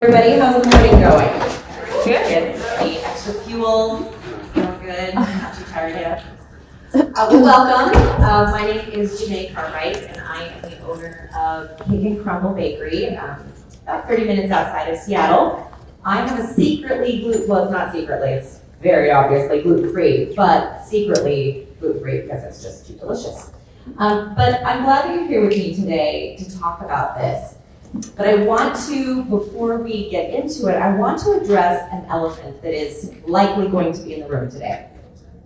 Everybody, how's the morning going? Good. Any extra fuel? Feeling good? Not too tired yet? Welcome. My name is Janae Cartwright, and I am the owner of Cake and Crumble Bakery, about 30 minutes outside of Seattle. I have a secretly well, it's not secretly, it's very obviously gluten-free, but secretly gluten-free because it's just too delicious. But I'm glad that you're here with me today to talk about this. But I want to, before we get into it, I want to address an elephant that is likely going to be in the room today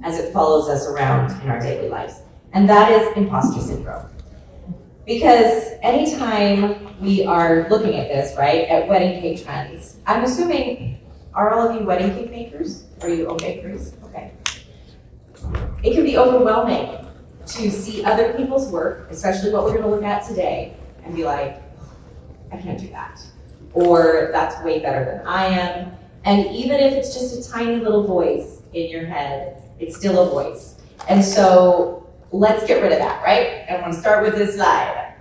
as it follows us around in our daily lives. And that is imposter syndrome. Because anytime we are looking at this, right, at wedding cake trends, I'm assuming, are all of you wedding cake makers? Are you own bakeries? Okay. It can be overwhelming to see other people's work, especially what we're going to look at today, and be like, I can't do that. Or that's way better than I am. And even if it's just a tiny little voice in your head, it's still a voice. And so let's get rid of that, right? I want to start with this slide.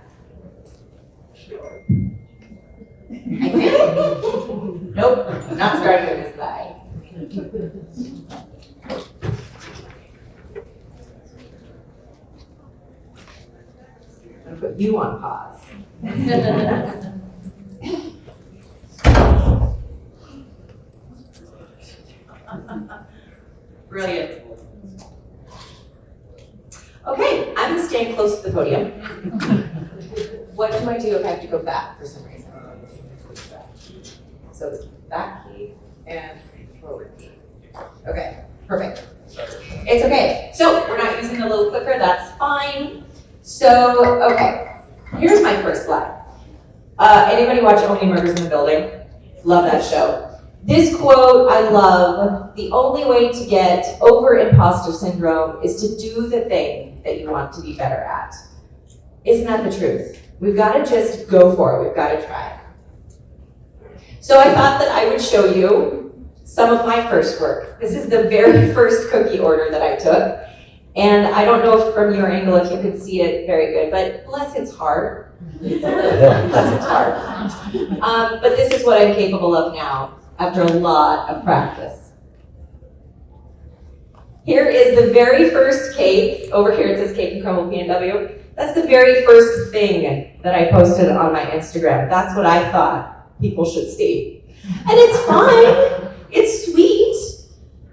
I think. Nope, not starting with this slide. I'm going to put you on pause. Brilliant. Okay, I'm going to stand close to the podium. What do I do if I have to go back for some reason? So back key and forward key. Okay, perfect. It's okay. So we're not using the little clicker, that's fine. So, okay, here's my first slide. Anybody watch Only Murders in the Building? Love that show. This quote I love: the only way to get over imposter syndrome is to do the thing that you want to be better at. Isn't that the truth? We've got to just go for it. We've got to try. So I thought that I would show you some of my first work. This is the very first cookie order that I took. And I don't know if from your angle if you could see it very good, but bless its heart. Bless its heart. But this is what I'm capable of now, after a lot of practice. Here is the very first cake. Over here it says Cake and Crumble P&W. That's the very first thing that I posted on my Instagram. That's what I thought people should see. And it's fine. It's sweet.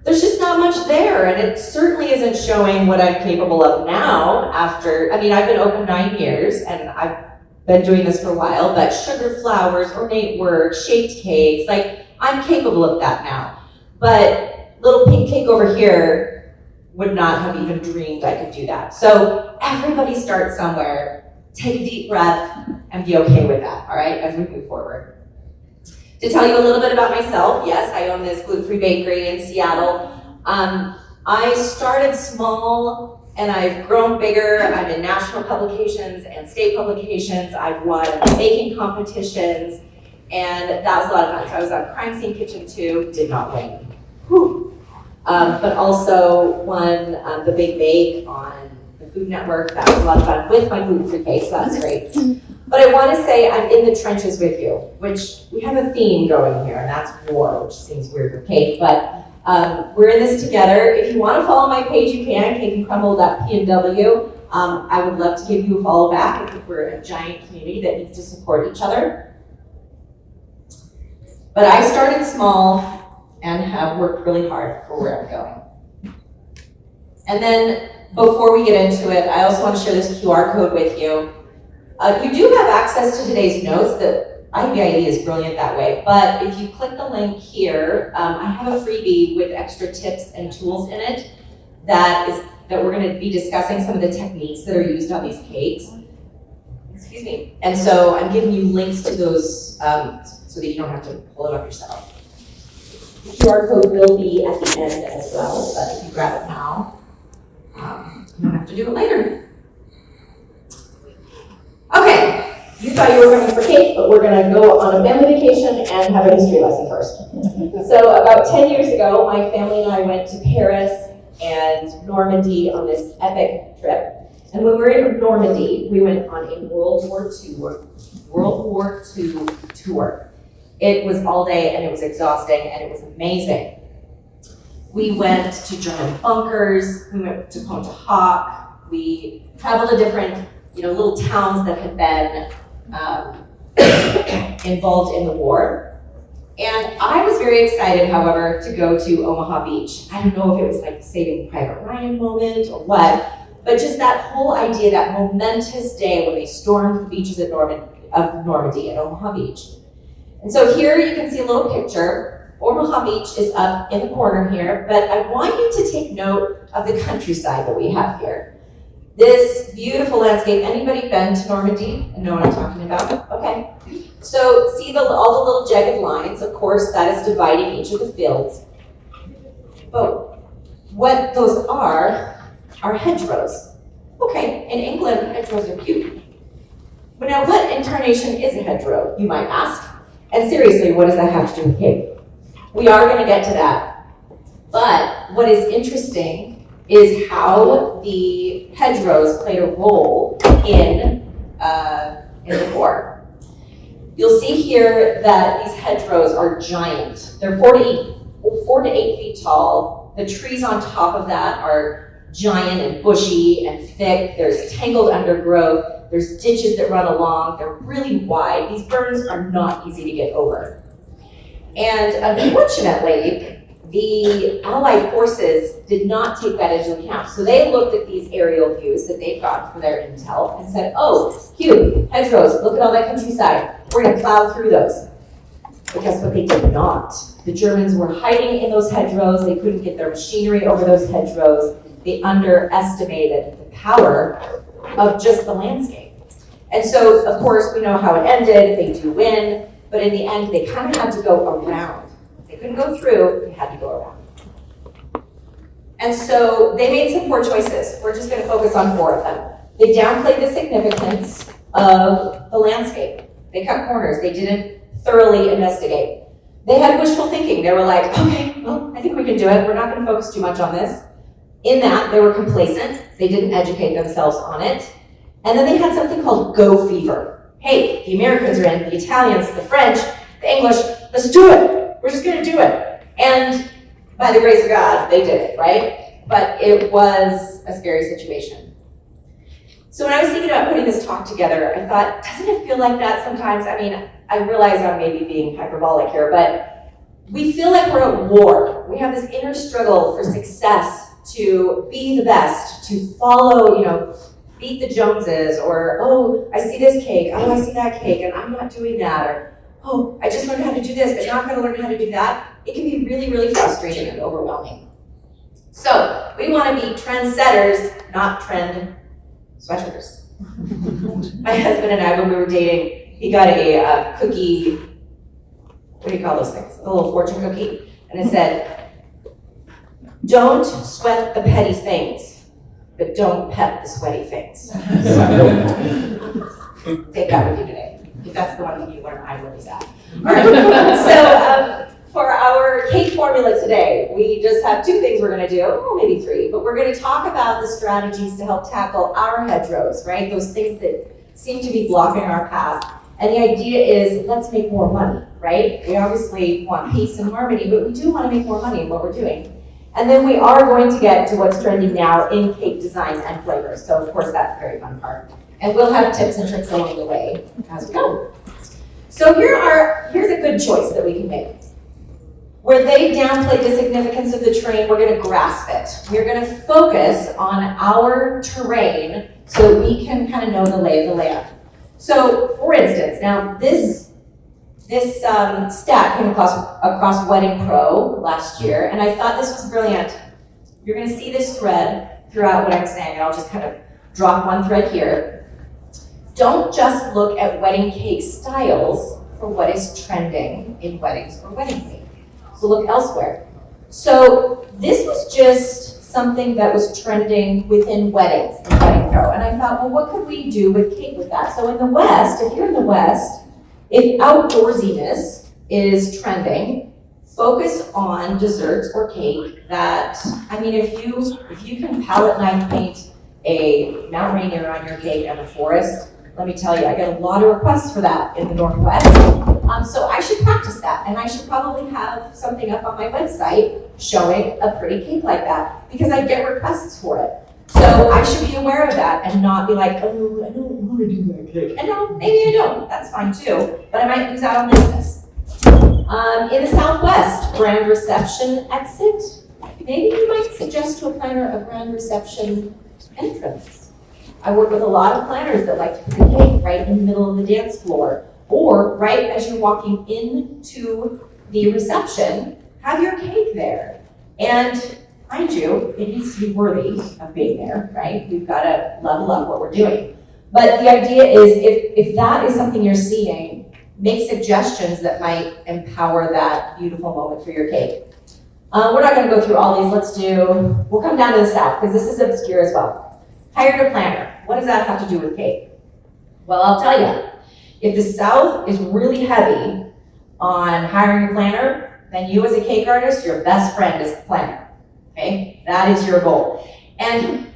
There's just not much there, and it certainly isn't showing what I'm capable of now after, I've been open 9 years, and I've been doing this for a while, but sugar flowers, ornate work, shaped cakes, I'm capable of that now. But little pink cake over here would not have even dreamed I could do that. So everybody start somewhere, take a deep breath, and be okay with that, all right, as we move forward. To tell you a little bit about myself, yes, I own this gluten-free bakery in Seattle. I started small and I've grown bigger. I'm in national publications and state publications. I've won baking competitions, and that was a lot of fun. So I was on Crime Scene Kitchen 2, did not win. But also won the Big Bake on the Food Network. That was a lot of fun with my gluten-free cake, so that was great. But I want to say I'm in the trenches with you, which we have a theme going here, and that's war, which seems weird with cake, but we're in this together. If you want to follow my page, you can, cakeandcrumble.p&w. I would love to give you a follow back. I think we're a giant community that needs to support each other. But I started small and have worked really hard for where I'm going. And then before we get into it, I also want to share this QR code with you. You do have access to today's notes. The IBIE is brilliant that way, but if you click the link here, I have a freebie with extra tips and tools in it that we're going to be discussing some of the techniques that are used on these cakes. Excuse me. And so I'm giving you links to those so that you don't have to pull it up yourself. The QR code will be at the end as well, but if you grab it now, you don't have to do it later. Okay, you thought you were coming for cake, but we're going to go on a family vacation and have a history lesson first. So about 10 years ago, my family and I went to Paris and Normandy on this epic trip. And when we were in Normandy, we went on a World War II tour. It was all day and it was exhausting and it was amazing. We went to German bunkers, we went to Ponta Hawk, we traveled to different, little towns that had been involved in the war. And I was very excited, however, to go to Omaha Beach. I don't know if it was like Saving Private Ryan moment or what, but just that whole idea, that momentous day when they stormed the beaches of Normandy at Omaha Beach. And so here you can see a little picture. Omaha Beach is up in the corner here, but I want you to take note of the countryside that we have here. This beautiful landscape. Anybody been to Normandy and know what I'm talking about? Okay. So see all the little jagged lines. Of course, that is dividing each of the fields. But what those are hedgerows. Okay, in England, hedgerows are cute. But now, what incarnation is a hedgerow, you might ask? And seriously, what does that have to do with Cape? We are going to get to that. But what is interesting is how the hedgerows played a role in the war. You'll see here that these hedgerows are giant. They're 4 to 8 feet tall. The trees on top of that are giant and bushy and thick. There's tangled undergrowth. There's ditches that run along. They're really wide. These burns are not easy to get over. And unfortunately, the Allied forces did not take that into account. So they looked at these aerial views that they'd got for their intel and said, oh, cute, hedgerows, look at all that countryside. We're gonna plow through those. But guess what, they did not. The Germans were hiding in those hedgerows. They couldn't get their machinery over those hedgerows. They underestimated the power of just the landscape. And so, of course, we know how it ended. They do win, but in the end, they kind of had to go around. They couldn't go through, they had to go around. And so they made some poor choices. We're just going to focus on 4 of them. They downplayed the significance of the landscape. They cut corners. They didn't thoroughly investigate. They had wishful thinking. They were like, okay, well, I think we can do it. We're not going to focus too much on this. In that, they were complacent. They didn't educate themselves on it. And then they had something called go fever. Hey, the Americans are in, the Italians, the French, the English, let's do it. We're just going to do it. And by the grace of God, they did it, right? But it was a scary situation. So when I was thinking about putting this talk together, I thought, doesn't it feel like that sometimes? I mean, I realize I'm maybe being hyperbolic here, but we feel like we're at war. We have this inner struggle for success, to be the best, to follow, beat the Joneses, or, oh, I see this cake, oh, I see that cake, and I'm not doing that, or, oh, I just learned how to do this, but now I'm going to learn how to do that. It can be really, really frustrating and overwhelming. So we want to be trendsetters, not trend sweaters. My husband and I, when we were dating, he got a cookie, what do you call those things? A little fortune cookie, and it said, don't sweat the petty things, but don't pet the sweaty things. So, take that with you today. If that's the one that you learn, I will use that. All right. So for our cake formula today, we just have 2 things we're going to do, well, maybe 3, but we're going to talk about the strategies to help tackle our hedgerows, right? Those things that seem to be blocking our path. And the idea is, let's make more money, right? We obviously want peace and harmony, but we do want to make more money in what we're doing. And then we are going to get to what's trending now in cake design and flavor. So of course, that's the very fun part. And we'll have tips and tricks along the way as we go. So here's a good choice that we can make. Where they downplayed the significance of the terrain, we're going to grasp it. We're going to focus on our terrain so that we can kind of know the lay of the land. So for instance, now this stat came across Wedding Pro last year, and I thought this was brilliant. You're going to see this thread throughout what I'm saying, and I'll just kind of drop one thread here. Don't just look at wedding cake styles for what is trending in weddings or wedding cake. So look elsewhere. So this was just something that was trending within weddings in Wedding Pro, and I thought, well, what could we do with cake with that? So in the West, if you're in the West, if outdoorsiness is trending, focus on desserts or cake that, if you can palette knife paint a Mount Rainier on your cake and a forest, Let me tell you, I get a lot of requests for that in the Northwest. So I should practice that, and I should probably have something up on my website showing a pretty cake like that, because I get requests for it. So I should be aware of that and not be like, oh, I don't want to do that cake. And no, maybe I don't, that's fine too, but I might lose out on business. In the Southwest, grand reception exit. Maybe you might suggest to a planner a grand reception entrance. I work with a lot of planners that like to put the cake right in the middle of the dance floor, or right as you're walking into the reception, have your cake there. And mind you, it needs to be worthy of being there, right? We've got to level up what we're doing. But the idea is, if that is something you're seeing, make suggestions that might empower that beautiful moment for your cake. We're not going to go through all these. We'll come down to the South, because this is obscure as well. Hired a planner. What does that have to do with cake? Well, I'll tell you. If the South is really heavy on hiring a planner, then you as a cake artist, your best friend is the planner. Okay? That is your goal. And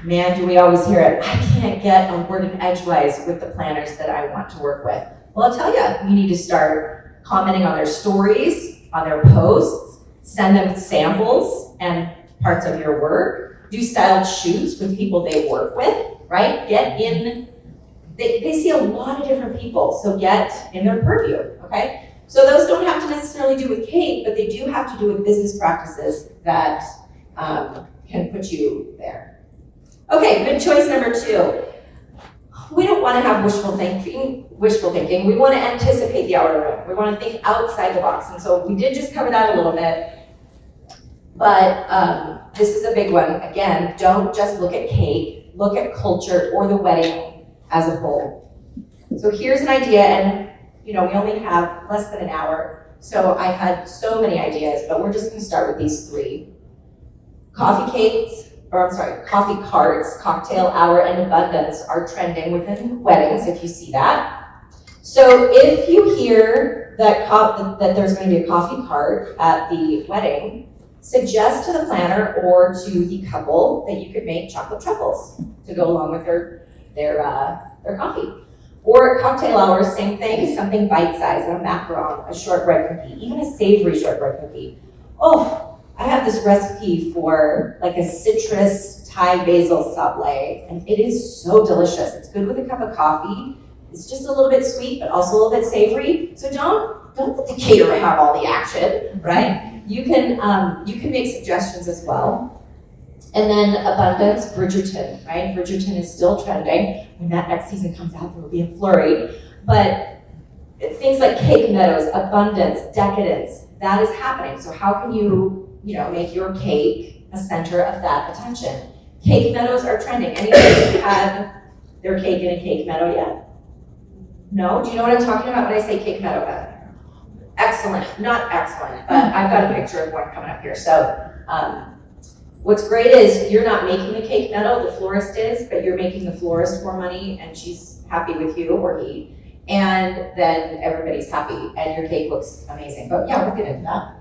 man, do we always hear it, I can't get a word in edgewise with the planners that I want to work with. Well, I'll tell you, you need to start commenting on their stories, on their posts, send them samples and parts of your work, do styled shoots with people they work with, right? Get in, they see a lot of different people, so get in their purview, okay? So those don't have to necessarily do with cake, but they do have to do with business practices that can put you there. Okay, good choice number 2. We don't want to have wishful thinking. We want to anticipate the outer rim. We want to think outside the box. And so we did just cover that a little bit, but this is a big one. Again, don't just look at cake, look at culture or the wedding as a whole. So here's an idea, and we only have less than an hour, so I had so many ideas, but we're just going to start with these 3. Coffee carts, cocktail hour, and abundance are trending within weddings, if you see that. So if you hear that there's going to be a coffee cart at the wedding, suggest to the planner or to the couple that you could make chocolate truffles to go along with their coffee. Or cocktail hour, same thing, something bite-sized, a macaron, a shortbread cookie, even a savory shortbread cookie. Oh, I have this recipe for like a citrus Thai basil sablé, and it is so delicious. It's good with a cup of coffee. It's just a little bit sweet, but also a little bit savory. So don't let the caterer have all the action, right? You can make suggestions as well. And then abundance, Bridgerton, right? Bridgerton is still trending. When that next season comes out, there will be a flurry. But things like cake meadows, abundance, decadence, that is happening. So how can you make your cake a center of that attention? Cake meadows are trending. Anybody had their cake in a cake meadow yet? No? Do you know what I'm talking about when I say cake meadow, Beth? Excellent. Not excellent, but I've got a picture of one coming up here. So what's great is you're not making the cake meadow, the florist is, but you're making the florist more money, and she's happy with you, or he, and then everybody's happy, and your cake looks amazing. But yeah, we'll get into that.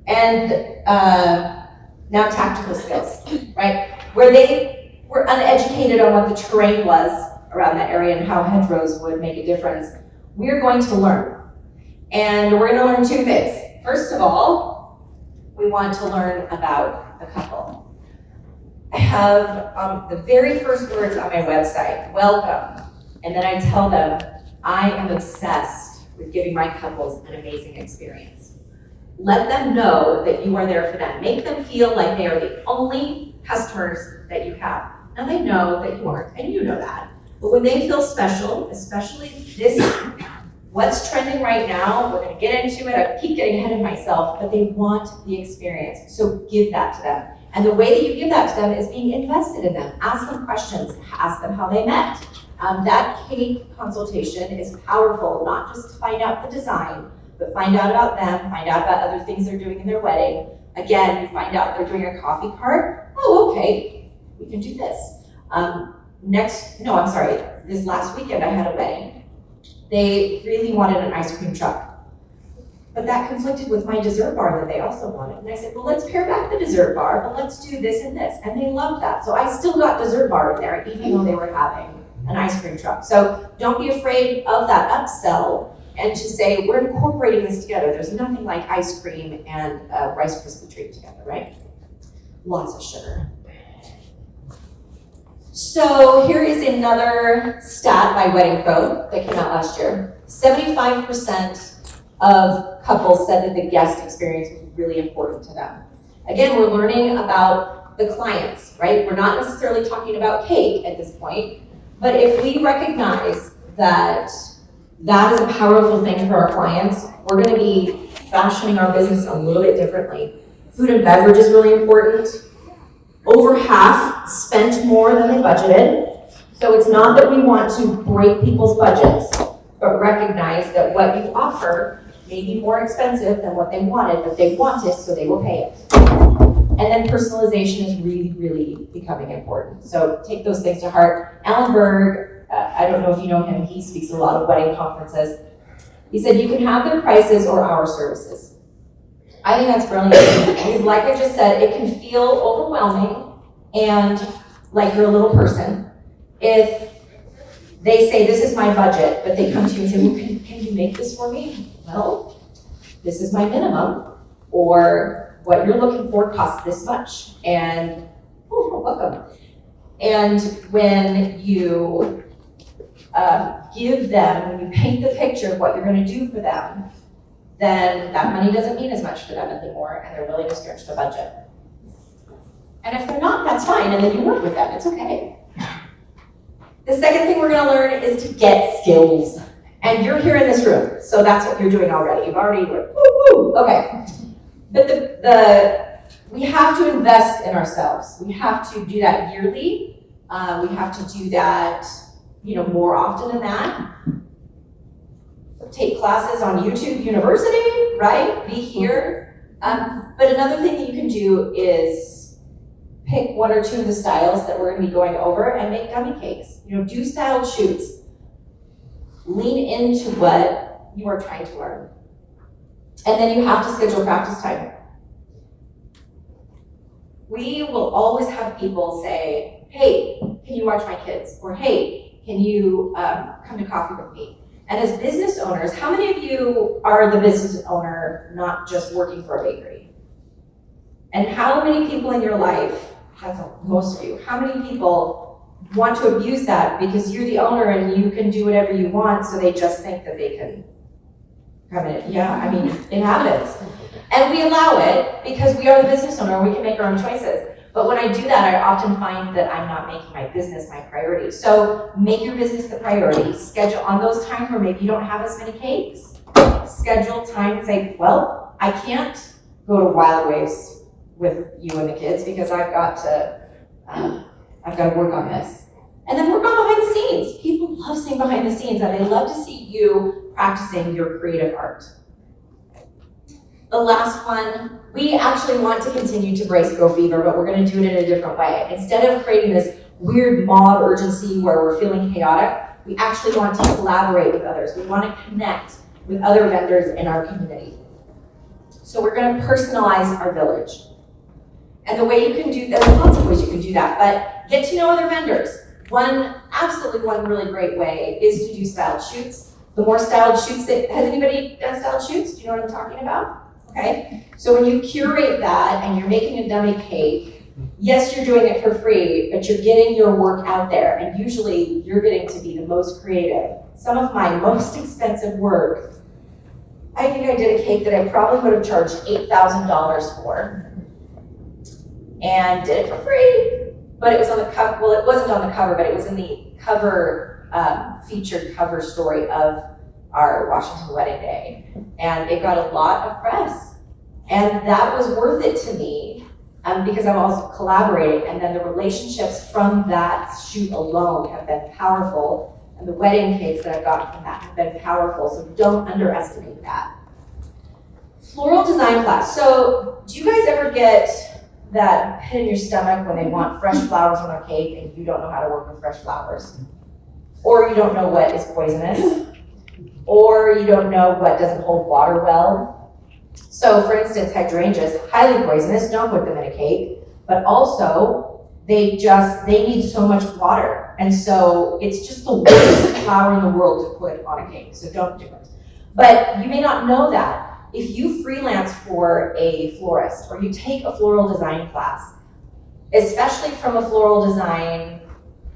And now tactical skills, right? Where they were uneducated on what the terrain was around that area and how hedgerows would make a difference, we're going to learn. And we're going to learn 2 things. First of all, we want to learn about the couple. I have the very first words on my website, welcome. And then I tell them, I am obsessed with giving my couples an amazing experience. Let them know that you are there for them. Make them feel like they are the only customers that you have. Now they know that you aren't, and you know that. But when they feel special, especially this, what's trending right now, we're gonna get into it, I keep getting ahead of myself, but they want the experience, so give that to them. And the way that you give that to them is being invested in them. Ask them questions, ask them how they met. That cake consultation is powerful, not just to find out the design, but find out about them, find out about other things they're doing in their wedding. Again, you find out they're doing a coffee cart. Oh, okay, we can do this. This last weekend I had a wedding. They really wanted an ice cream truck, but that conflicted with my dessert bar that they also wanted. And I said, well, let's pare back the dessert bar, but let's do this and this. And they loved that. So I still got dessert bar in there, even though they were having an ice cream truck. So don't be afraid of that upsell and to say, we're incorporating this together. There's nothing like ice cream and a Rice Krispie treat together, right? Lots of sugar. So here is another stat by Wedding Pro that came out last year. 75% of couples said that the guest experience was really important to them. Again, we're learning about the clients, right? We're not necessarily talking about cake at this point, but if we recognize that that is a powerful thing for our clients, we're gonna be fashioning our business a little bit differently. Food and beverage is really important. Over half spent more than they budgeted. So it's not that we want to break people's budgets, but recognize that what you offer may be more expensive than what they wanted, but they want it, so they will pay it. And then personalization is really, really becoming important. So take those things to heart. Alan Berg, I don't know if you know him, he speaks at a lot of wedding conferences. He said, you can have their prices or our services. I think that's brilliant. Because like I just said, it can feel overwhelming and like you're a little person if they say, this is my budget, but they come to you and say, well, can you make this for me? Well, this is my minimum, or what you're looking for costs this much. And, oh, welcome. And when you give them, when you paint the picture of what you're gonna do for them, then that money doesn't mean as much for them anymore, and they're willing to stretch the budget. And if they're not, that's fine, and then you work with them, it's okay. The second thing we're gonna learn is to get skills. And you're here in this room, so that's what you're doing already. You've already worked, woo, woo, okay. But we have to invest in ourselves. We have to do that yearly. We have to do that, more often than that. Take classes on YouTube University, right? Be here. But another thing that you can do is pick one or two of the styles that we're gonna be going over and make gummy cakes. Do styled shoots. Lean into what you are trying to learn. And then you have to schedule practice time. We will always have people say, hey, can you watch my kids? Or hey, can you come to coffee with me? And as business owners, how many of you are the business owner, not just working for a bakery? And how many people in your life, most of you, how many people want to abuse that because you're the owner and you can do whatever you want, so they just think that they can come in? Yeah, it happens. And we allow it because we are the business owner and we can make our own choices. But when I do that, I often find that I'm not making my business my priority. So make your business the priority. Schedule on those times where maybe you don't have as many cakes. Schedule time and say, well, I can't go to Wild Waves with you and the kids because I've got to work on this. And then work on behind the scenes. People love seeing behind the scenes, and they love to see you practicing your creative art. The last one, we actually want to continue to brace Go Fever, but we're gonna do it in a different way. Instead of creating this weird mob urgency where we're feeling chaotic, we actually want to collaborate with others. We want to connect with other vendors in our community. So we're gonna personalize our village. And the way you can do, there's lots of ways you can do that, but get to know other vendors. One really great way is to do styled shoots. The more styled shoots has anybody done styled shoots? Do you know what I'm talking about? Okay, so when you curate that and you're making a dummy cake, yes, you're doing it for free, but you're getting your work out there, and usually you're getting to be the most creative. Some of my most expensive work, I think I did a cake that I probably would have charged $8,000 for, and did it for free. But it was on the cover, well, it wasn't on the cover, but it was in the cover, featured cover story of our Washington wedding day. And it got a lot of press. And that was worth it to me because I'm also collaborating. And then the relationships from that shoot alone have been powerful. And the wedding cakes that I've gotten from that have been powerful. So don't underestimate that. Floral design class. So do you guys ever get that pit in your stomach when they want fresh flowers on their cake and you don't know how to work with fresh flowers? Or you don't know what is poisonous? Or you don't know what doesn't hold water well? So for instance, hydrangeas, highly poisonous, don't put them in a cake, but also they need so much water. And so it's just the worst flour in the world to put on a cake, so don't do it. But you may not know that. If you freelance for a florist or you take a floral design class, especially from a floral design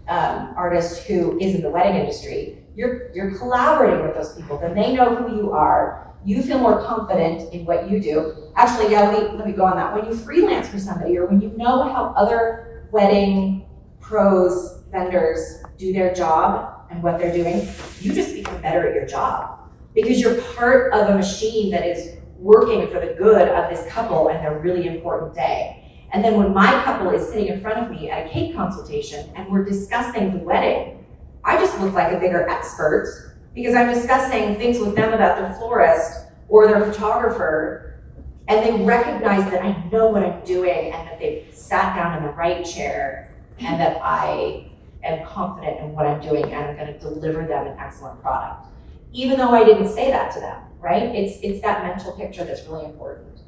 artist who is in the wedding industry, you're collaborating with those people, then they know who you are. You feel more confident in what you do. Actually, yeah, let me go on that. When you freelance for somebody or when you know how other wedding pros, vendors do their job and what they're doing, you just become better at your job because you're part of a machine that is working for the good of this couple and their really important day. And then when my couple is sitting in front of me at a cake consultation and we're discussing the wedding, I just look like a bigger expert because I'm discussing things with them about their florist or their photographer, and they recognize that I know what I'm doing and that they've sat down in the right chair and that I am confident in what I'm doing and I'm going to deliver them an excellent product. Even though I didn't say that to them, right? It's that mental picture that's really important.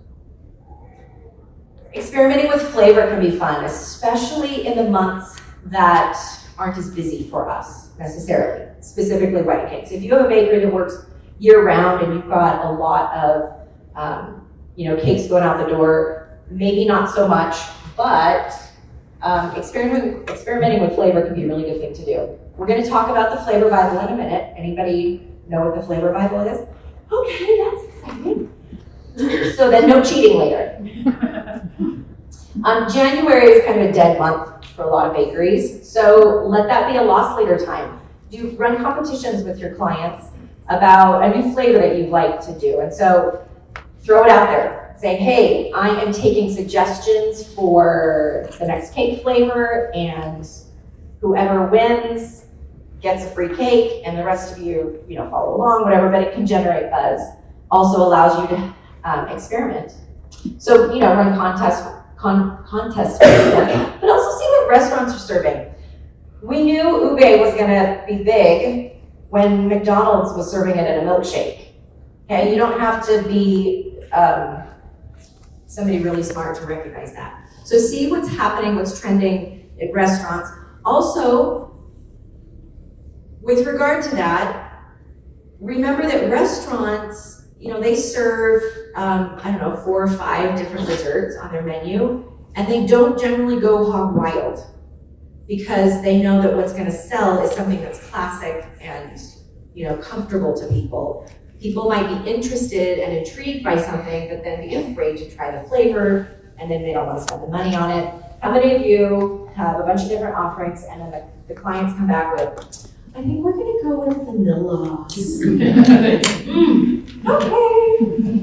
Experimenting with flavor can be fun, especially in the months that aren't as busy for us necessarily, specifically wedding cakes. If you have a bakery that works year round and you've got a lot of cakes going out the door, maybe not so much, but experimenting with flavor can be a really good thing to do. We're going to talk about the Flavor Bible in a minute. Anybody know what the Flavor Bible is? Okay, that's exciting. So then no cheating later. January is kind of a dead month for a lot of bakeries, so let that be a loss leader time. Do run competitions with your clients about a new flavor that you'd like to do, and so throw it out there. Say, hey, I am taking suggestions for the next cake flavor, and whoever wins gets a free cake, and the rest of you, follow along, whatever, but it can generate buzz. Also allows you to experiment. So, run contests for them, but also see what restaurants are serving. We knew ube was gonna be big when McDonald's was serving it in a milkshake. Okay, you don't have to be somebody really smart to recognize that. So see what's happening, what's trending at restaurants. Also, with regard to that, remember that restaurants, they serve, 4 or 5 different desserts on their menu, and they don't generally go hog wild because they know that what's gonna sell is something that's classic and, comfortable to people. People might be interested and intrigued by something, but then be afraid to try the flavor, and then they don't wanna spend the money on it. How many of you have a bunch of different offerings and then the clients come back with, I think we're gonna go with vanilla.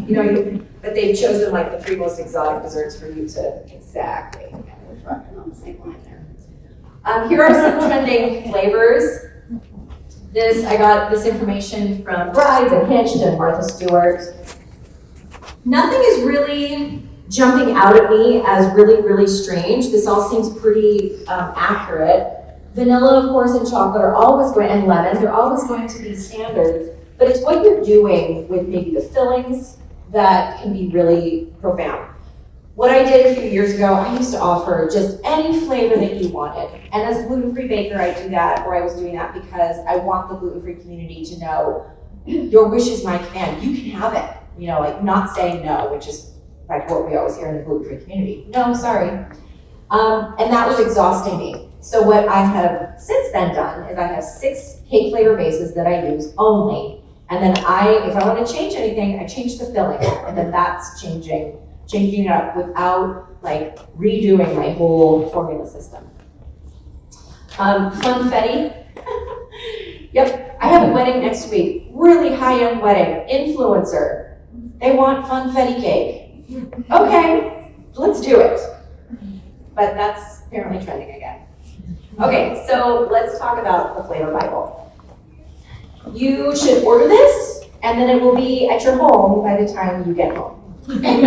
Okay. But they've chosen like the 3 most exotic desserts for you to exactly. We're talking on the same line there. Here are some trending flavors. I got this information from Brides and Hitched and Martha Stewart. Nothing is really jumping out at me as really, really strange. This all seems pretty accurate. Vanilla, of course, and chocolate are always going, and lemon, they're always going to be standards, but it's what you're doing with maybe the fillings that can be really profound. What I did a few years ago, I used to offer just any flavor that you wanted. And as a gluten-free baker, I do that, or I was doing that because I want the gluten-free community to know your wish is my command. You can have it. Not saying no, which is like what we always hear in the gluten-free community. No, sorry. And that was exhausting me. So what I have since then done is I have 6 cake flavor bases that I use only. And then if I want to change anything, I change the filling. And then that's changing it up without like redoing my whole formula system. Funfetti. Yep, I have a wedding next week. Really high-end wedding, influencer. They want funfetti cake. Okay, let's do it. But that's apparently trending again. Okay, so let's talk about the Flavor Bible. You should order this, and then it will be at your home by the time you get home. And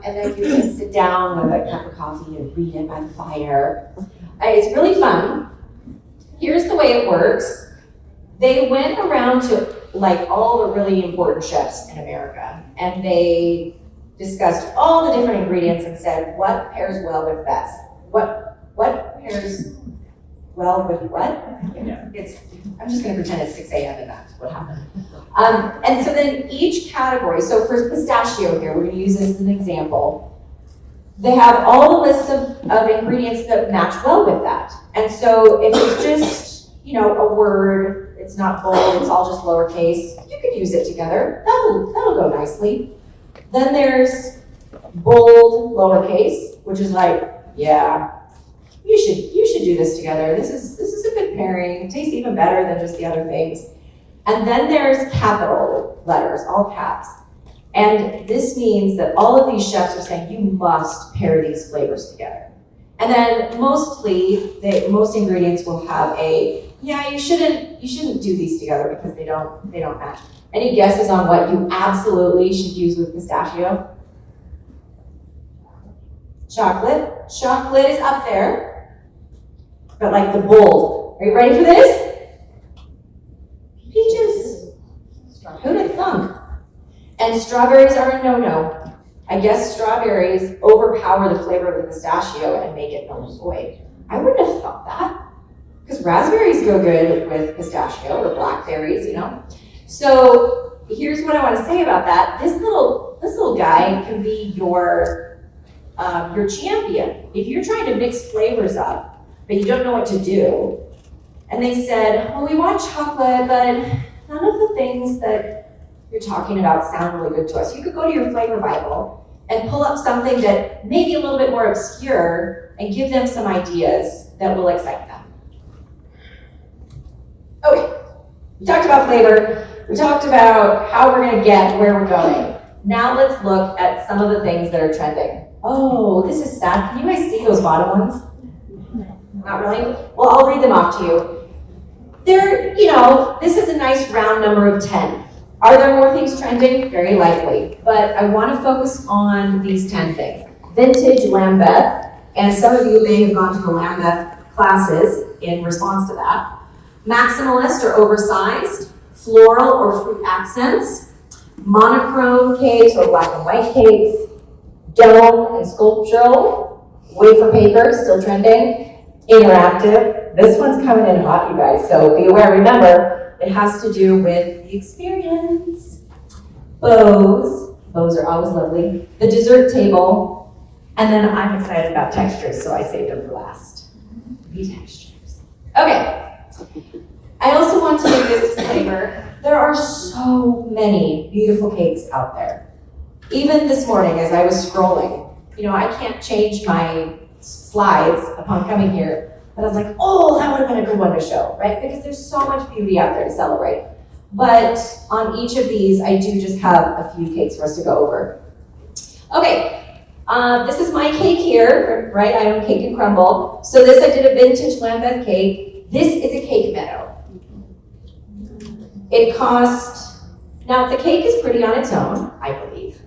then you can sit down with a cup of coffee and read it by the fire. It's really fun. Here's the way it works. They went around to like all the really important chefs in America, and they discussed all the different ingredients and said what pairs well with best. what pairs well with what? Yeah. I'm just gonna pretend it's 6 a.m. and that's what happened. And so then each category, so for pistachio here, we're gonna use this as an example. They have all the lists of ingredients that match well with that. And so if it's just, a word, it's not bold, it's all just lowercase, you could use it together. That'll go nicely. Then there's bold lowercase, which is like, yeah, you should do this together. This is a good pairing. It tastes even better than just the other things. And then there's capital letters, all caps. And this means that all of these chefs are saying you must pair these flavors together. And then most ingredients will have you shouldn't do these together because they don't match. Any guesses on what you absolutely should use with pistachio? Chocolate. Chocolate is up there. But like the bold. Are you ready for this? Peaches. Who'd have thunk? And strawberries are a no-no. I guess strawberries overpower the flavor of the pistachio and make it null and void. I wouldn't have thought that. Because raspberries go good with pistachio, or blackberries, So here's what I want to say about that. This little guy can be your champion. If you're trying to mix flavors up, but you don't know what to do, and they said, well, we want chocolate, but none of the things that you're talking about sound really good to us. You could go to your flavor Bible and pull up something that may be a little bit more obscure and give them some ideas that will excite them. Okay, we talked about flavor. We talked about how we're gonna get where we're going. Now let's look at some of the things that are trending. Oh, this is sad. Can you guys see those bottom ones? Not really? Well, I'll read them off to you. This is a nice round number of 10. Are there more things trending? Very likely. But I want to focus on these 10 things. Vintage Lambeth, and some of you may have gone to the Lambeth classes in response to that. Maximalist or oversized, floral or fruit accents, monochrome cakes or black and white cakes, dome and sculptural, wafer paper, still trending, interactive. This one's coming in hot, you guys, so be aware. Remember, it has to do with the experience. Bows are always lovely. The dessert table, and then I'm excited about textures, so I saved them for last. The textures. Okay. I also want to make this disclaimer. There are so many beautiful cakes out there. Even this morning as I was scrolling, I can't change my slides upon coming here, but I was like, oh, that would have been a good one to show, right? Because there's so much beauty out there to celebrate. But on each of these, I do just have a few cakes for us to go over. Okay, this is my cake here, right? I own Cake and Crumble. So this, I did a vintage Lambeth cake. This is a cake meadow. It cost, now the cake is pretty on its own, I believe.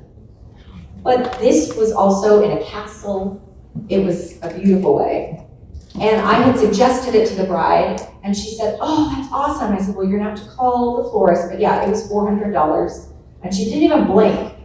But this was also in a castle. It was a beautiful way. And I had suggested it to the bride, and she said, oh, that's awesome. I said, well, you're gonna have to call the florist. But yeah, it was $400. And she didn't even blink.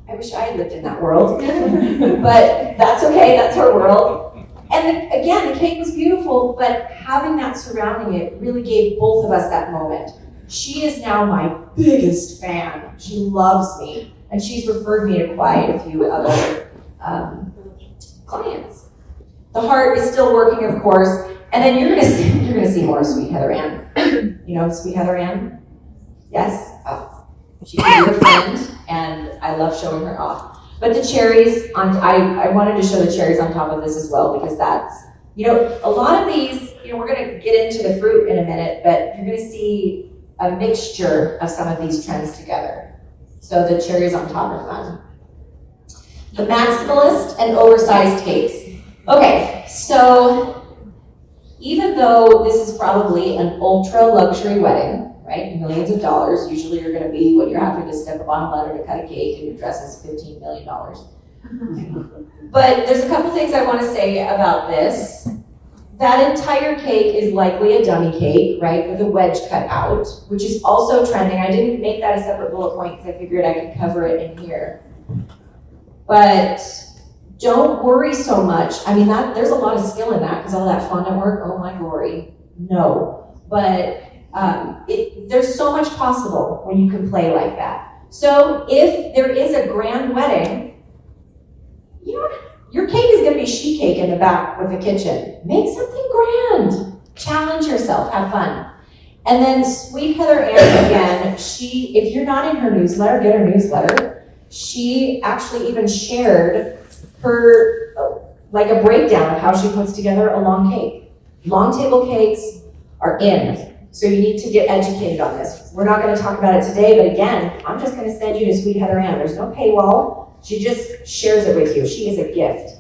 I wish I had lived in that world. But that's okay, that's her world. And again, the cake was beautiful, but having that surrounding it really gave both of us that moment. She is now my biggest fan. She loves me. And she's referred me to quite a few other clients. The heart is still working, of course. And then you're gonna see more Sweet Heather Ann. You know Sweet Heather Ann? Yes? Oh. She's a dear friend, and I love showing her off. But the cherries, I wanted to show the cherries on top of this as well, because that's, a lot of these, we're gonna get into the fruit in a minute, but you're gonna see a mixture of some of these trends together. So the cherries on top are fun. The maximalist and oversized cakes. Okay, so even though this is probably an ultra luxury wedding, right? Millions of dollars, usually you're gonna be when you're having to step up on a ladder to cut a cake and your dress is $15 million. But there's a couple things I wanna say about this. That entire cake is likely a dummy cake, right? With a wedge cut out, which is also trending. I didn't make that a separate bullet point because I figured I could cover it in here. But Don't worry so much. I mean, there's a lot of skill in that, because all that fondant work, oh my glory, no. But there's so much possible when you can play like that. So if there is a grand wedding, you know, your cake is gonna be sheet cake in the back with the kitchen. Make something grand. Challenge yourself, have fun. And then Sweet Heather Ann, again, if you're not in her newsletter, get her newsletter. She actually even shared her, like a breakdown of how she puts together a long cake. Long table cakes are in, so you need to get educated on this. We're not gonna talk about it today, but again, I'm just gonna send you to Sweet Heather Ann. There's no paywall. She just shares it with you. She is a gift.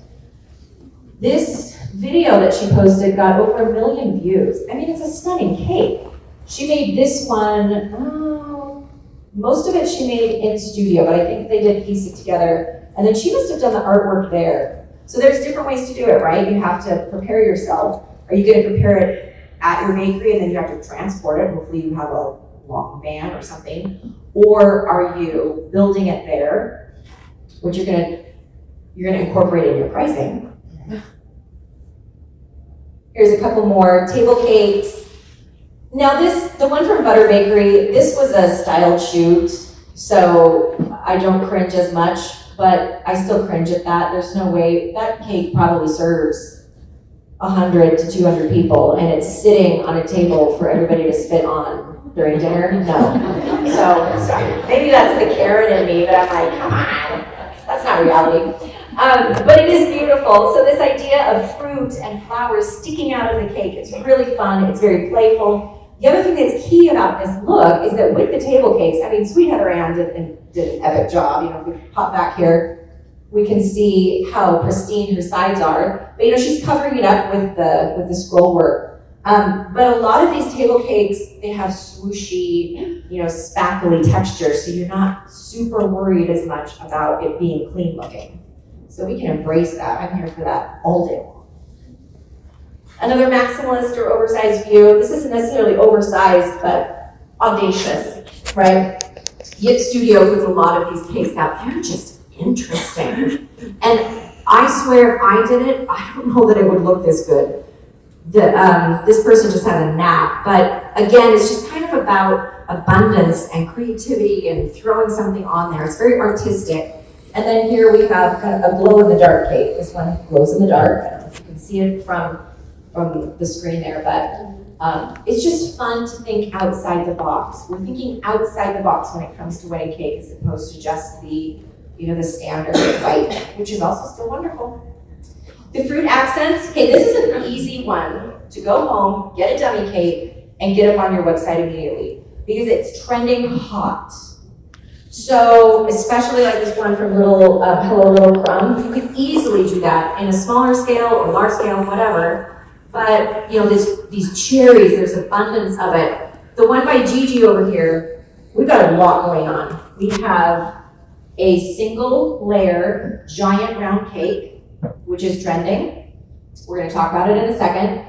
This video that she posted got over 1 million views. I mean, it's a stunning cake. She made this one, most of it she made in studio, but I think they did piece it together. And then she must have done the artwork there. So there's different ways to do it, right? You have to prepare yourself. Are you gonna prepare it at your bakery and then you have to transport it? Hopefully you have a long van or something. Or are you building it there, which you're gonna incorporate in your pricing. Here's a couple more table cakes. Now the one from Butter Bakery, this was a styled shoot, so I don't cringe as much, but I still cringe at that. There's no way, that cake probably serves 100 to 200 people, and it's sitting on a table for everybody to spit on during dinner. No. So, sorry. Maybe that's the Karen in me, but I'm like, come on, that's not reality. But it is beautiful. So this idea of fruit and flowers sticking out of the cake, it's really fun, it's very playful. The other thing that's key about this look is that with the table cakes, I mean, Sweet Heather Ann did an epic job. You know, if we pop back here, we can see how pristine her sides are. But you know, she's covering it up with the scroll work. But a lot of these table cakes, they have swooshy, you know, spackly texture, so you're not super worried as much about it being clean looking. So we can embrace that. I'm here for that all day long. Another maximalist or oversized view. This isn't necessarily oversized, but audacious, right? Yip Studio puts a lot of these cakes out. They're just interesting. And I swear if I did it, I don't know that it would look this good. This person just has a knack. But again, it's just kind of about abundance and creativity and throwing something on there. It's very artistic. And then here we have kind of a glow-in-the-dark cake. This one glows in the dark. I don't know if you can see it from the screen there, but it's just fun to think outside the box. We're thinking outside the box when it comes to wedding cake, as opposed to just the standard white, which is also still wonderful. The fruit accents. Okay, this is an easy one to go home, get a dummy cake, and get up on your website immediately because it's trending hot. So, especially like this one from Hello Little Crumb, you could easily do that in a smaller scale or large scale, whatever. But, you know, these cherries, there's abundance of it. The one by Gigi over here, we've got a lot going on. We have a single layer giant round cake, which is trending. We're gonna talk about it in a second.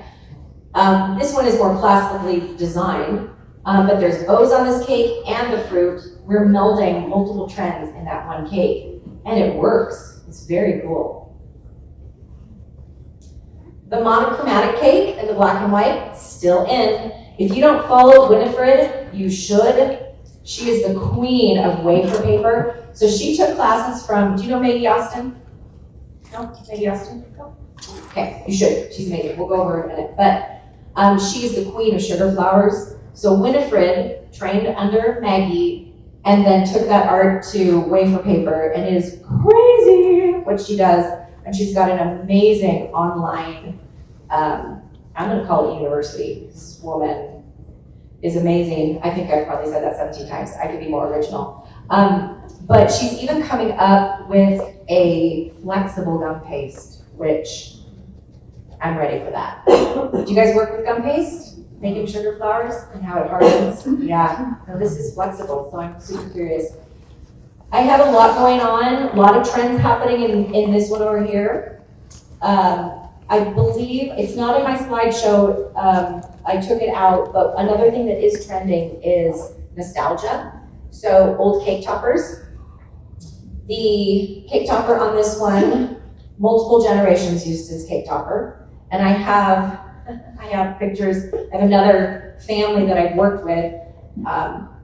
This one is more classically designed, but there's bows on this cake and the fruit. We're melding multiple trends in that one cake, and it works. It's very cool. The monochromatic cake and the black and white, still in. If you don't follow Winifred, you should. She is the queen of wafer paper. So she took classes from, do you know Maggie Austin? No? Maggie Austin? No? Okay, you should. She's amazing. We'll go over her in a minute. But she is the queen of sugar flowers. So Winifred trained under Maggie and then took that art to wafer paper, and it is crazy what she does. And she's got an amazing online, I'm gonna call it university. This woman is amazing. I think I've probably said that 17 times. I could be more original. But she's even coming up with a flexible gum paste, which I'm ready for that. Do you guys work with gum paste? Making sugar flowers and how it hardens? Yeah, no, this is flexible, so I'm super curious. I have a lot going on, a lot of trends happening in this one over here. I believe, it's not in my slideshow, I took it out, but another thing that is trending is nostalgia. So old cake toppers. The cake topper on this one multiple generations used his cake topper. And I have pictures of another family that I've worked with.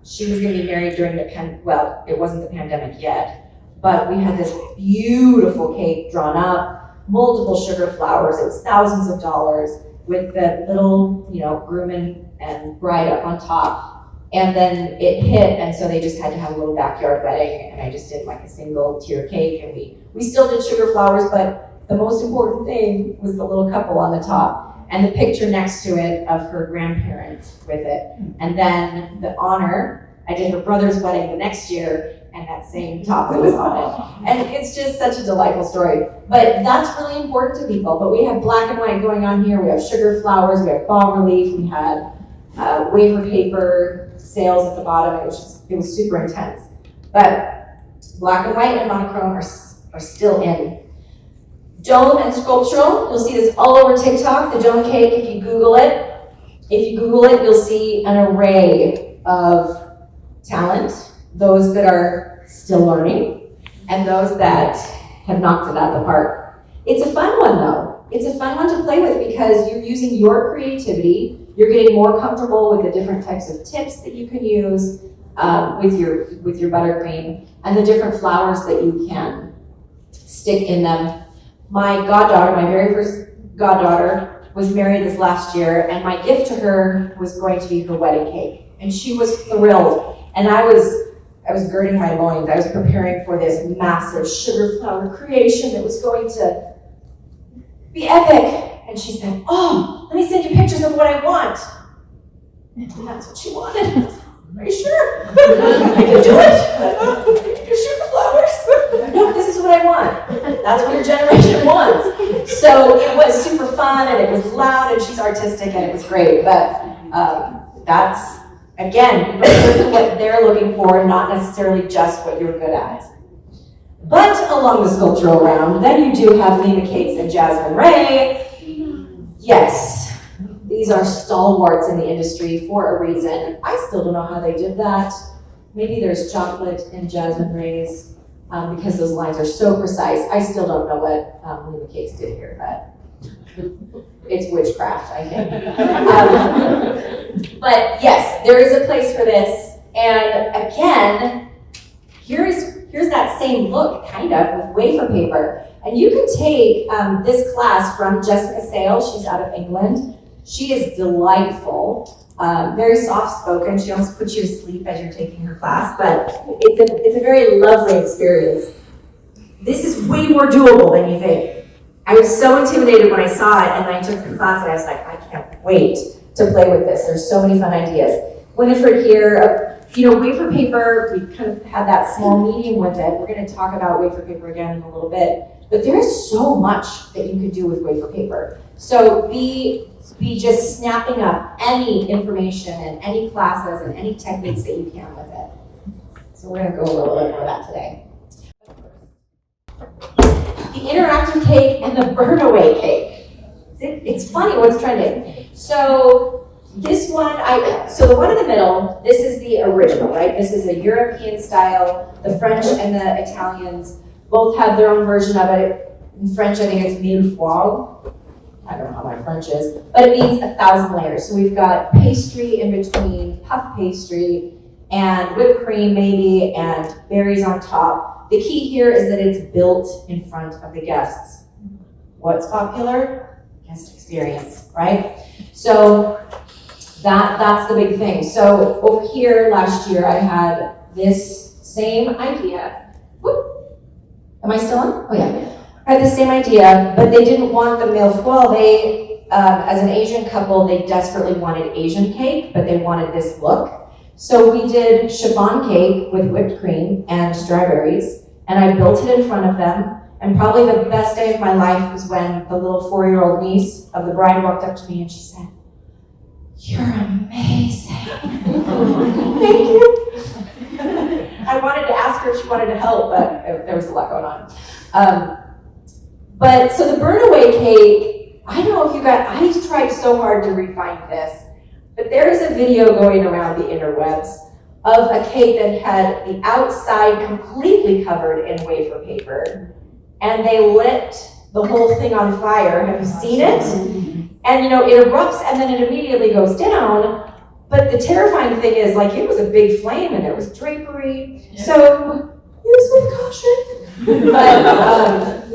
She was gonna be married during the well, it wasn't the pandemic yet, but we had this beautiful cake drawn up, multiple sugar flowers, it was thousands of dollars, with the little, groom and bride up on top. And then it hit, and so they just had to have a little backyard wedding, and I just did like a single tier cake, and we still did sugar flowers, but the most important thing was the little couple on the top, and the picture next to it of her grandparents with it. And then the honor, I did her brother's wedding the next year, and that same top was on it. And it's just such a delightful story. But that's really important to people. But we have black and white going on here. We have sugar flowers, we have bas relief, we had wafer paper sales at the bottom. It was super intense. But black and white and monochrome are still in. Dome and sculptural, you'll see this all over TikTok, the dome cake, if you Google it. If you Google it, you'll see an array of talent, those that are still learning, and those that have knocked it out of the park. It's a fun one though. It's a fun one to play with because you're using your creativity, you're getting more comfortable with the different types of tips that you can use with your buttercream, and the different flowers that you can stick in them. My goddaughter, my very first goddaughter, was married this last year, and my gift to her was going to be her wedding cake. And she was thrilled. And I was girding my loins. I was preparing for this massive sugar flower creation that was going to be epic. And she said, "Oh, let me send you pictures of what I want." And that's what she wanted. Are you sure? I can do it. Your sugar flowers. No, this is what I want. That's what your generation wants. So it was super fun, and it was loud, and she's artistic, and it was great. But that's, again, what they're looking for, not necessarily just what you're good at. But along the sculptural round, then you do have Lima Cakes and Jasmine Ray. Yes. These are stalwarts in the industry for a reason. I still don't know how they did that. Maybe there's chocolate in Jasmine Rays because those lines are so precise. I still don't know what Lima Cakes did here, but it's witchcraft, I think. But yes, there is a place for this. And again, here's that same look, kind of, with wafer paper. And you can take this class from Jessica Sale. She's out of England. She is delightful, very soft-spoken. She almost puts you to sleep as you're taking her class, but it's a very lovely experience. This is way more doable than you think. I was so intimidated when I saw it, and I took the class, and I was like, I can't wait to play with this. There's so many fun ideas. Winifred here, wafer paper, we kind of had that small meeting with it. We're going to talk about wafer paper again in a little bit, but there is so much that you could do with wafer paper. So be just snapping up any information and any classes and any techniques that you can with it. So we're going to go a little bit more of that today. The interactive cake and the burn away cake. It's funny what's trending. So this one, so the one in the middle, this is the original, right? This is a European style. The French and the Italians both have their own version of it. In French, I think it's mille fois. I don't know how my French is, but it means 1,000 layers. So we've got pastry in between, puff pastry, and whipped cream maybe, and berries on top. The key here is that it's built in front of the guests. What's popular? Guest experience, right? So that's the big thing. So over here last year, I had this same idea. Whoop. Am I still on? Oh yeah. I had the same idea, but they didn't want the mille fois. They, as an Asian couple, they desperately wanted Asian cake, but they wanted this look. So we did chiffon cake with whipped cream and strawberries, and I built it in front of them. And probably the best day of my life was when the little 4-year-old niece of the bride walked up to me and she said, "You're amazing." Thank you. I wanted to ask her if she wanted to help, but there was a lot going on. But so the burn away cake, I don't know if you guys, I tried so hard to refine this, but there is a video going around the interwebs of a cake that had the outside completely covered in wafer paper, and they lit the whole thing on fire. Have you seen it? And you know, it erupts and then it immediately goes down. But the terrifying thing is, like, it was a big flame and there was drapery. Yeah. So use with caution.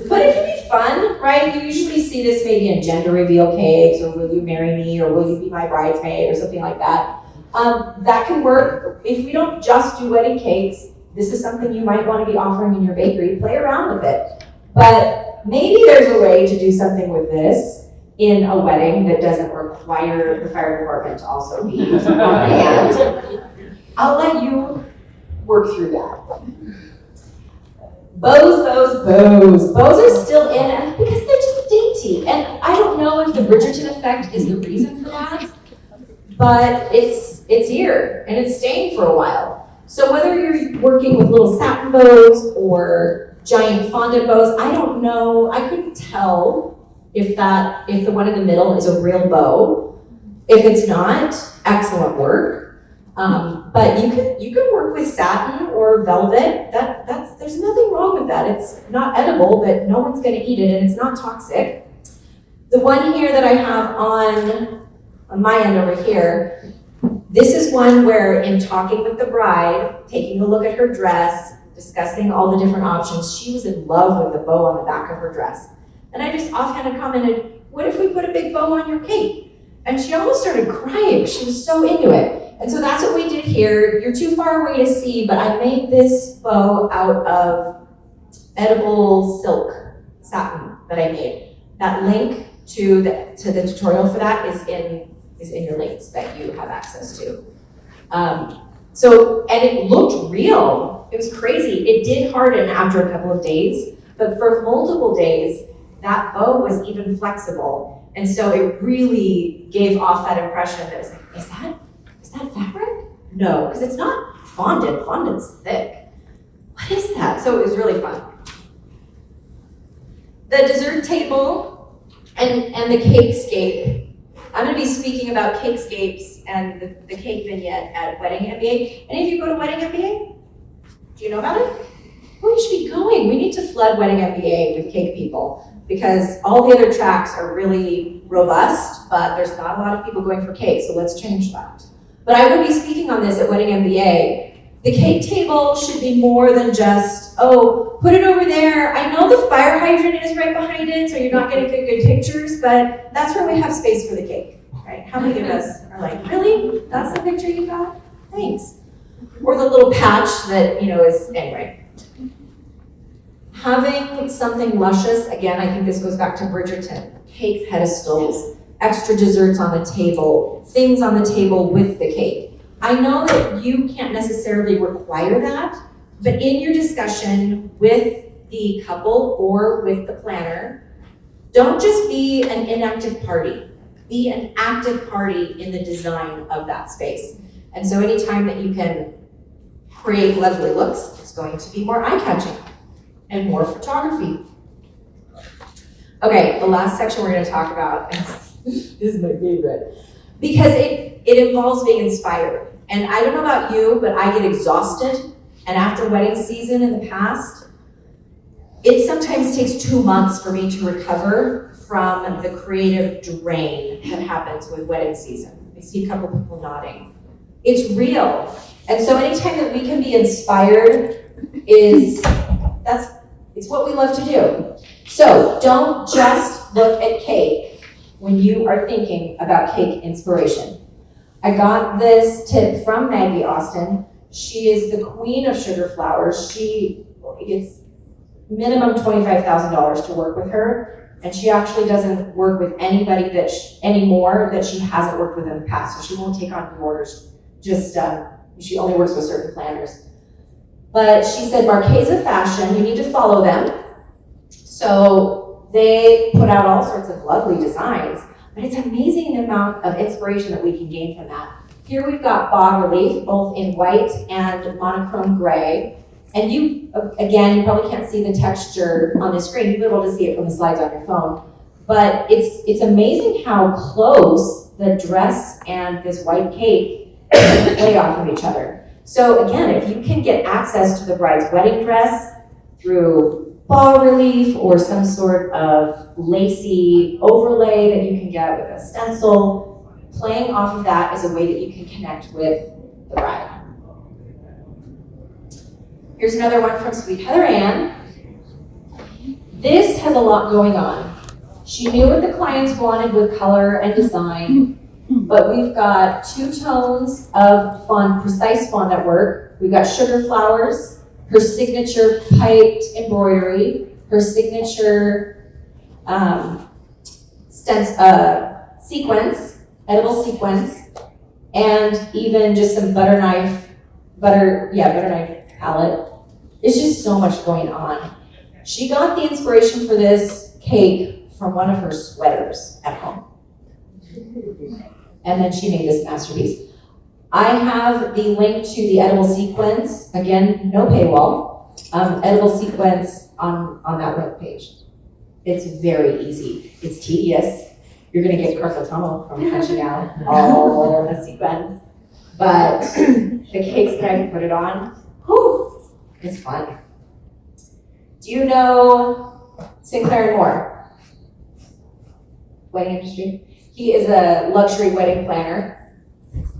But it can be fun, right? You usually see this maybe in gender reveal cakes, or will you marry me, or will you be my bridesmaid, or something like that. That can work. If we don't just do wedding cakes, this is something you might want to be offering in your bakery. Play around with it. But maybe there's a way to do something with this in a wedding that doesn't require the fire department to also be on hand. I'll let you work through that. Bows. Bows are still in because they're just dainty. And I don't know if the Bridgerton effect is the reason for that, but it's here and it's staying for a while. So whether you're working with little satin bows or giant fondant bows, I don't know. I couldn't tell if the one in the middle is a real bow. If it's not, excellent work. But you can work with satin or velvet. There's nothing wrong with that. It's not edible, but no one's going to eat it, and it's not toxic. The one here that I have on my end over here, this is one where, in talking with the bride, taking a look at her dress, discussing all the different options, she was in love with the bow on the back of her dress. And I just offhand commented, what if we put a big bow on your cake? And she almost started crying. She was so into it. And so that's what we did here. You're too far away to see, but I made this bow out of edible silk satin that I made. That link to the tutorial for that is in your links that you have access to. And it looked real. It was crazy. It did harden after a couple of days, but for multiple days, that bow was even flexible. And so it really gave off that impression that it was like, is that fabric? No, because it's not fondant. Fondant's thick. What is that? So it was really fun. The dessert table and the cakescape. I'm going to be speaking about cakescapes and the cake vignette at Wedding MBA. Any of you go to Wedding MBA? Do you know about it? Well, you should be going. We need to flood Wedding MBA with cake people because all the other tracks are really robust, but there's not a lot of people going for cake, so let's change that. But I will be speaking on this at Wedding MBA. The cake table should be more than just, oh, put it over there. I know the fire hydrant is right behind it, so you're not going to get good pictures, but that's where we have space for the cake, right? How many of us are like, really? That's the picture you got? Thanks. Or the little patch that, is, anyway. Having something luscious, again, I think this goes back to Bridgerton. Cake pedestals, extra desserts on the table, things on the table with the cake. I know that you can't necessarily require that, but in your discussion with the couple or with the planner, don't just be an inactive party. Be an active party in the design of that space. And so anytime that you can create lovely looks, it's going to be more eye-catching and more photography. Okay, the last section we're going to talk about, this is my favorite, because it involves being inspired. And I don't know about you, but I get exhausted. And after wedding season in the past, it sometimes takes 2 months for me to recover from the creative drain that happens with wedding season. I see a couple people nodding. It's real. And so anytime that we can be inspired it's what we love to do. So don't just look at cake when you are thinking about cake inspiration. I got this tip from Maggie Austin. She is the queen of sugar flowers. She gets minimum $25,000 to work with her, and she actually doesn't work with anybody anymore that she hasn't worked with in the past. So she won't take on new orders. She only works with certain planners. But she said, Marchesa Fashion, you need to follow them. So they put out all sorts of lovely designs. But it's amazing the amount of inspiration that we can gain from that. Here we've got bas relief, both in white and monochrome gray. And you probably can't see the texture on the screen. You'll be able to see it from the slides on your phone. But it's amazing how close the dress and this white cake play off of each other. So again, if you can get access to the bride's wedding dress through bas relief or some sort of lacy overlay that you can get with a stencil. Playing off of that is a way that you can connect with the bride. Here's another one from Sweet Heather Ann. This has a lot going on. She knew what the clients wanted with color and design, but we've got 2 tones of precise fondant work. We've got sugar flowers, her signature piped embroidery, her signature sequence, edible sequence, and even just some butter knife palette. It's just so much going on. She got the inspiration for this cake from one of her sweaters at home. And then she made this masterpiece. I have the link to the edible sequence, again, no paywall, edible sequence on that web page. It's very easy. It's tedious. You're gonna get carpal tunnel from punching out all over the sequence. But the cakes that I can put it on, whew, it's fun. Do you know Sinclair and Moore? Wedding industry? He is a luxury wedding planner,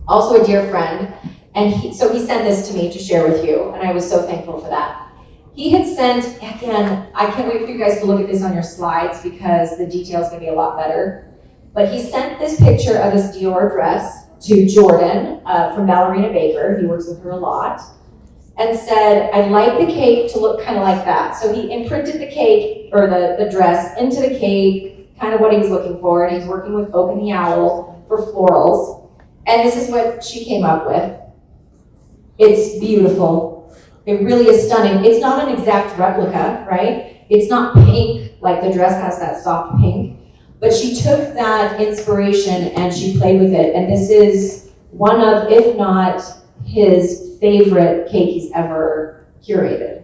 also a dear friend, and so he sent this to me to share with you, and I was so thankful for that. He had sent, again, I can't wait for you guys to look at this on your slides because the detail's gonna be a lot better, but he sent this picture of this Dior dress to Jordan from Ballerina Baker, he works with her a lot, and said, I'd like the cake to look kind of like that. So he imprinted the cake, or the dress, into the cake, kind of what he was looking for, and he's working with Oak and the Owl for florals. And this is what she came up with. It's beautiful. It really is stunning. It's not an exact replica, right? It's not pink, like the dress has that soft pink, but she took that inspiration and she played with it. And this is one of, if not his favorite cake he's ever curated.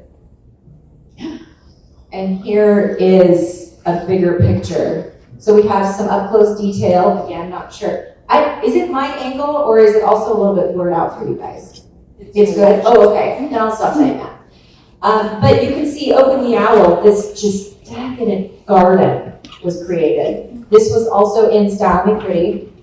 And here is a bigger picture. So we have some up close detail. Again, not sure. Is it my angle or is it also a little bit blurred out for you guys? It's good? Oh, okay. Then I'll stop saying that. But you can see Oak and the Owl, this just decadent garden was created. This was also in Style Me Pretty.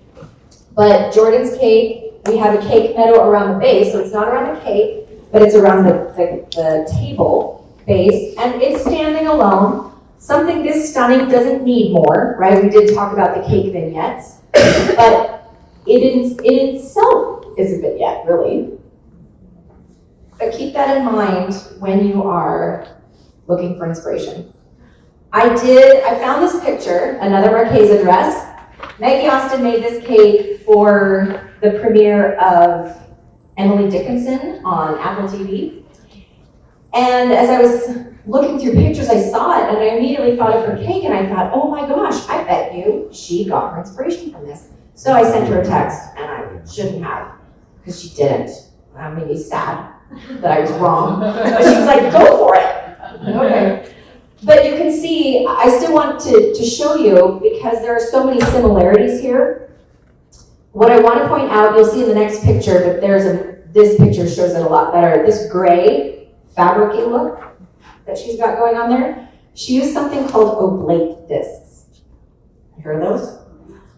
But Jordan's cake, we have a cake meadow around the base, so it's not around the cake, but it's around the table base, and it's standing alone. Something this stunning doesn't need more, right? We did talk about the cake vignettes, but it in itself is a vignette, really. But keep that in mind when you are looking for inspiration. I found this picture, another Marchesa dress. Maggie Austin made this cake for the premiere of Emily Dickinson on Apple TV. And as I was looking through pictures, I saw it and I immediately thought of her cake and I thought, oh my gosh, I bet you she got her inspiration from this. So I sent her a text and I shouldn't have, because she didn't. That made me sad that I was wrong. But she was like, go for it. Okay. But you can see, I still want to show you because there are so many similarities here. What I want to point out, you'll see in the next picture, but this picture shows it a lot better. This gray fabric-y look that she's got going on there, she used something called oblate discs. You heard of those?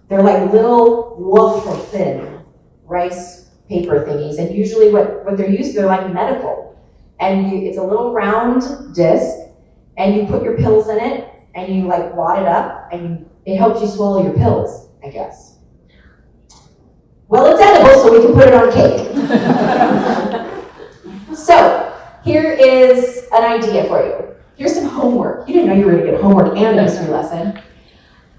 They're like little wafer-thin rice paper thingies, and usually what they're used, they're like medical. And it's a little round disc, and you put your pills in it, and you like wad it up, and it helps you swallow your pills, I guess. Well, it's edible, so we can put it on cake. So, here is an idea for you. Here's some homework. You didn't know you were going to get homework and a history lesson.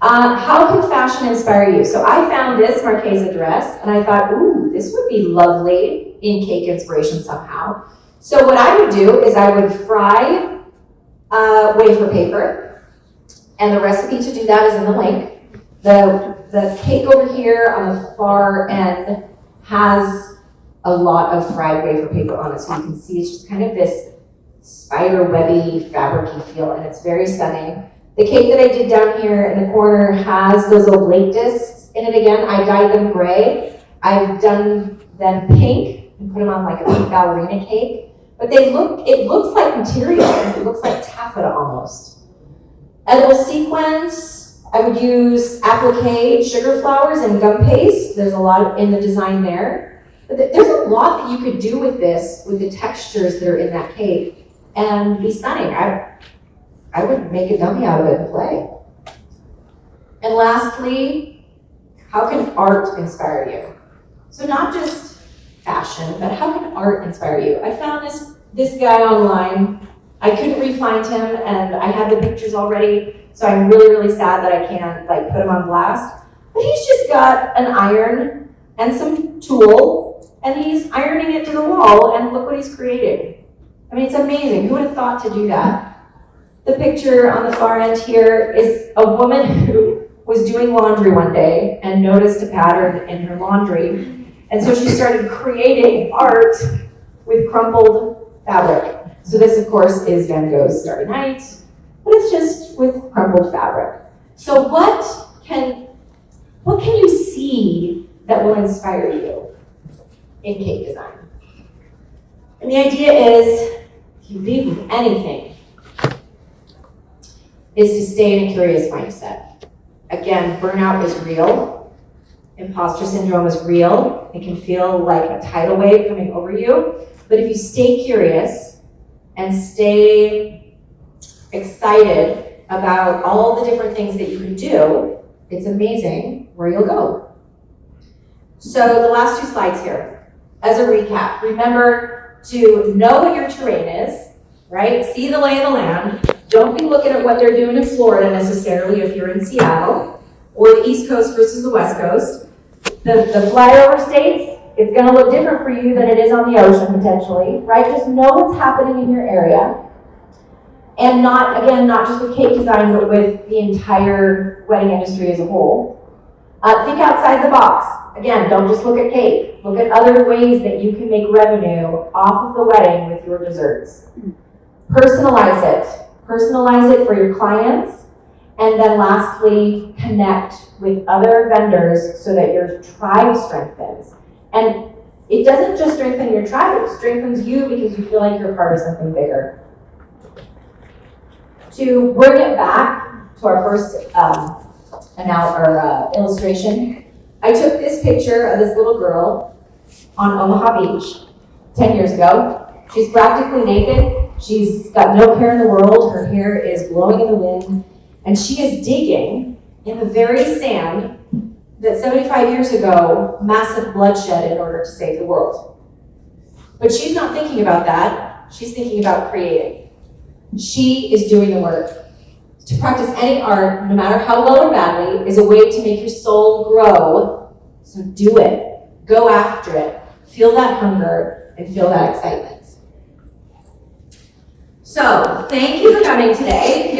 How can fashion inspire you? So I found this Marchesa dress, and I thought, ooh, this would be lovely in cake inspiration somehow. So what I would do is I would fry wafer paper, and the recipe to do that is in the link. The cake over here on the far end has a lot of fried wafer paper on it, so you can see it's just kind of this spider webby, fabric-y feel, and it's very stunning. The cake that I did down here in the corner has those oblate discs in it again. I dyed them gray. I've done them pink and put them on like a pink ballerina cake. but it looks like material. It looks like taffeta almost. Edible sequins, I would use applique, sugar flowers, and gum paste. There's a lot in the design there. But there's a lot that you could do with this, with the textures that are in that cake, and be stunning. I would make a dummy out of it and play. And lastly, how can art inspire you? So not just fashion, but how can art inspire you? I found this guy online. I couldn't re-find him, and I had the pictures already, so I'm really, really sad that I can't put him on blast. But he's just got an iron and some tulle, and he's ironing it to the wall, and look what he's creating. I mean, it's amazing. Who would have thought to do that? The picture on the far end here is a woman who was doing laundry one day and noticed a pattern in her laundry. And so she started creating art with crumpled fabric. So this, of course, is Van Gogh's Starry Night, but it's just with crumpled fabric. So what can you see that will inspire you in cake design? And the idea is, if you leave with anything, is to stay in a curious mindset. Again, burnout is real. Imposter syndrome is real. It can feel like a tidal wave coming over you. But if you stay curious and stay excited about all the different things that you can do, it's amazing where you'll go. So the last two slides here. As a recap, remember to know what your terrain is, right? See the lay of the land. Don't be looking at what they're doing in Florida necessarily if you're in Seattle, or the East Coast versus the West Coast. The flyover states, it's going to look different for you than it is on the ocean potentially, right? Just know what's happening in your area. And not just with cake design, but with the entire wedding industry as a whole. Think outside the box. Again, don't just look at cake. Look at other ways that you can make revenue off of the wedding with your desserts. Personalize it. Personalize it for your clients. And then lastly, connect with other vendors so that your tribe strengthens. And it doesn't just strengthen your tribe, it strengthens you because you feel like you're part of something bigger. To bring it back to our first illustration, I took this picture of this little girl on Omaha Beach 10 years ago. She's practically naked. She's got no care in the world. Her hair is blowing in the wind. And she is digging in the very sand that 75 years ago, massive bloodshed in order to save the world. But she's not thinking about that. She's thinking about creating. She is doing the work. To practice any art, no matter how well or badly, is a way to make your soul grow. So do it. Go after it. Feel that hunger and feel that excitement. So, thank you for coming today.